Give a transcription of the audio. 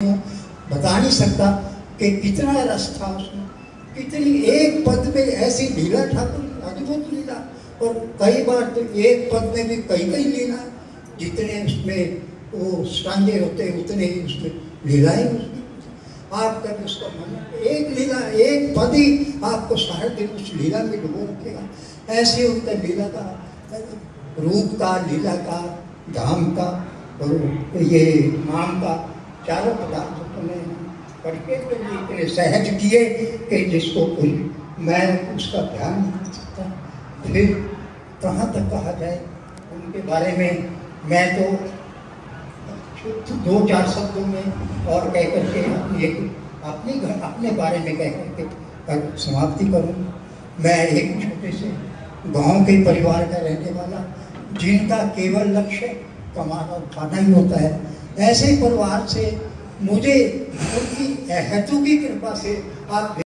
बता नहीं सकता कि कितना रस था उसमें, कितनी एक पद में ऐसी लीला ठाकुर, अद्भुत लीला। और कई बार तो एक पद में भी कई कई लीला, जितने उसमें वो सांझे होते हैं उतने ही उसमें लीलाएं उसमें। आप कभी उसका मन एक लीला एक पद ही आपको सारे दिन उस लीला में डुबो रखेगा। ऐसे उनका लीला का रूप का, लीला का, धाम का और ये नाम का चारों पदार्थ पढ़ के तो इतने सहज किए कि जिसको कोई मैं उसका ध्यान नहीं कर सकता। फिर कहाँ तक कहा जाए उनके बारे में। मैं तो दो चार शब्दों में और कह करके अपने बारे में कह करके समाप्ति करूँ। मैं एक छोटे से गांव के परिवार का रहने वाला, जिनका केवल लक्ष्य कमाना और खाना ही होता है, ऐसे परिवार से मुझे उनकी अहेतु की कृपा से आप